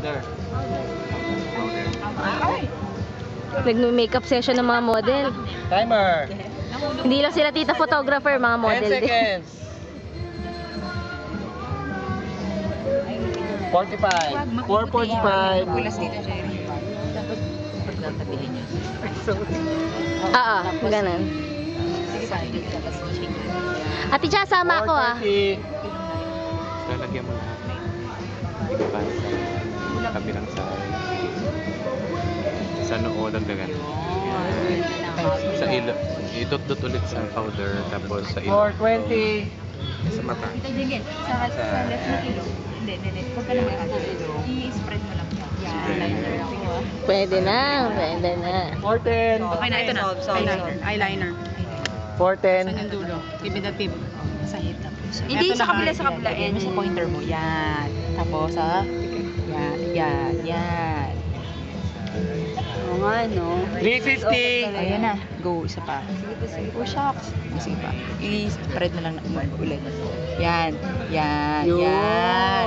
Powder. Nag-makeup session ng mga model. Timer. Hindi lang sila tita photographer, mga 10 model din. seconds. 45. 4:45. Kulas dito, Jerry. Tapos, pagtatabihin niyo. Oo, ganun. Sige pa, dito tapos shake. Ate Cha, sama ako ah. 4:30. Lalagyan mo lahat. Iba sa kabilang sa noo, dagdagan. Sa ilo. Idot-dot ulit sa powder, tapos sa ilo. 4:20. Sa mata. Ito, Jengel. Sa left na ilo. Hindi. Huwag ka lang i-spread mo lang. Yan. Pwede na, pwede na. 4:10. Okay na, ito na. Eyeliner. 4:10. Saan yung dulo? Tip the tip. Sa hit tapos. Hindi, sa kabila. Yan, sa pointer mo. Yan. Tapos, yan. Oo nga, no? 3:50. Ayan na. Go, isa pa. Sige. Oh, shucks. Sige pa. I-spread mo lang ulit. Yan. Yan. Yan.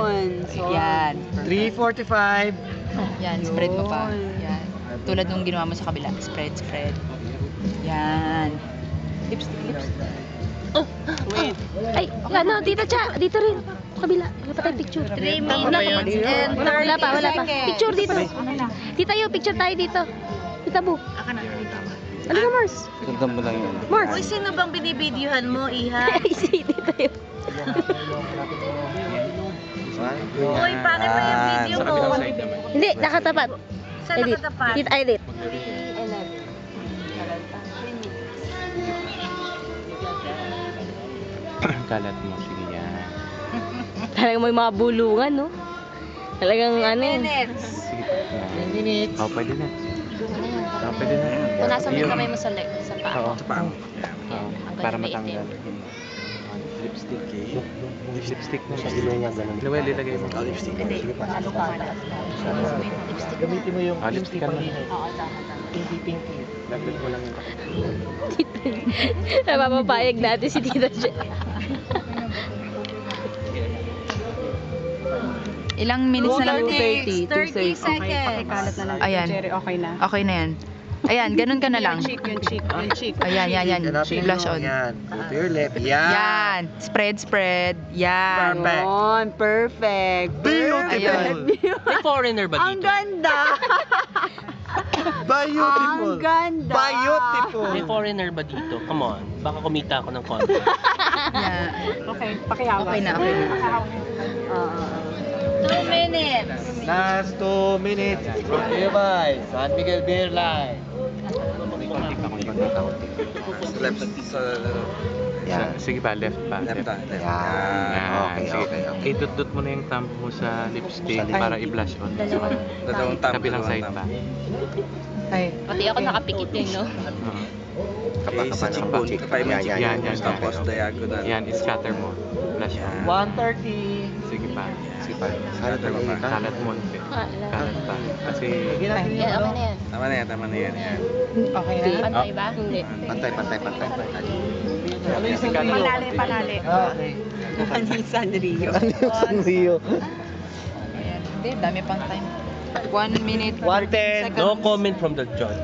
3:45. Yan, spread mo pa. Yan. Tulad nung ginawa mo sa kabila. Spread. Yan. Lipstick. Wait. Ay, ano, dito Cha, dito rin. Kabila, wala pa tayong picture. 3 minutes and 30 Wala pa. Picture dito. Tita yo, picture tayo dito. Tita Bu. Aka na. Ano na, Mars? Sundan mo lang yun. Mars. Uy, sino bang binibidyohan mo, Iha? Ay, si Tita yo. Uy, pangit pa yung video Sa mo. kabilang side naman. Hindi, nakatapat. Saan Edit. nakatapat? Tita, edit. Kalat mo, sige yan. Talagang may mga bulungan, no? Talagang ano. Minutes. Sige pa. 10 minutes. Oh, pwede na. Oh, pwede na. Punasan mo yung Yun. kamay mo sa leg, sa paa. Oo. Sa paa. Oo. Para matanggal. Lipstick eh. Lipstick na. Sa ilo niya ganun. Noel, ilagay mo. Lipstick. Hindi, ano ka man. Gamitin mo yung Lipstick ka na. Oo, tama. pinky. Lapit mo lang yung Napapapayag natin si Tita Jo. Ilang minutes na lang? 2:30. 30 seconds. Pakikalat na lang. Ayan. Jerry, okay na. Okay na yan. Ayan, ganun ka na lang. Yung cheek. Ayan. Hanapin Blush mo. on. Yan. Go to your left. Yan. Yan. Spread. Yan. Perfect. Yun, perfect. Ayun. May foreigner ba Ang ganda! Beautiful. Ang ganda! Beautiful. May foreigner ba dito? Come on. Baka kumita ako ng konti. Yan. Okay, pakihawa. Okay na. 2 minutes. Last 2 minutes. Brought to you by San Miguel Beer Line. Left sa... Yan. Sige pa, left pa. Left. Yan. Okay. Sige. Idot-dot mo na yung thumb mo sa lipstick para i-blush on. Dalawang tap. Kabilang side pa. Ay. Pati ako nakapikit din, no? Oo. Sa cheekbone. Kapay mo yung cheekbone. Yan. Tapos diagonal. Yan, i-scatter mo. Blush on. 1:30. Sige pa. Kalat mo pa. Kalat mo. Kalat pa. Kasi... Yan, okay na yan. Tama na yan. Okay na. Pantay ba? Hindi. Pantay. Ano yung sikat mo? Panali. Okay. San Rio. San Rio. Ayan. Hindi, dami pang time. 1 minute. 1:10. No comment from the judge.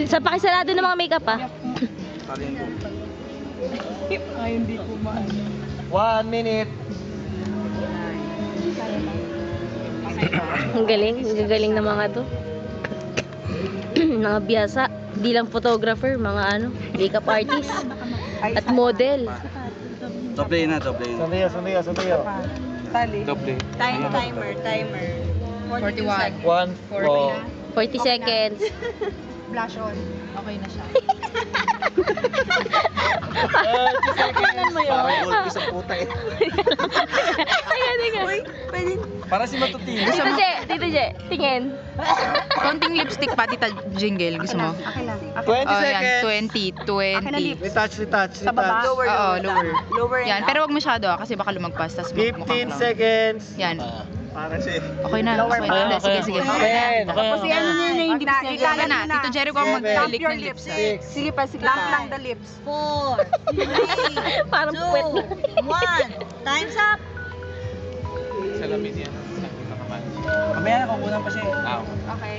Sa pakisarado ng mga makeup, ah. Ay, hindi ko maano. 1 minute. Ang galing ng mga to. Mga biyasa, di lang photographer, mga ano, makeup artist at model. Doble na. Sundayo. Tali. Doble. Timer. 41. 1:40. 40 seconds. Blush on. Okay na siya. Parang gold sa puta eh. Teka. Para si Matutino. Tito Je, tingin. Konting lipstick pa, Tita Jingle. Gusto mo? Okay lang. 20 Oh, seconds. yan. 20. Retouch. Sa baba. Oo, lower. Lower and Yan, pero wag masyado kasi baka lumagpas. Tas 15 mukhang clown. seconds. Yan. Para si... Okay na. Lower Okay pa. na. Sige. 10. Tapos yan yun yung hindi mo Okay na. Tito Jerry ko ang mag-click ng lips. Sige pa. Lang the lips. 4, 3, Parang puwet. 2, 1. Time's up. unang kasi. Okay.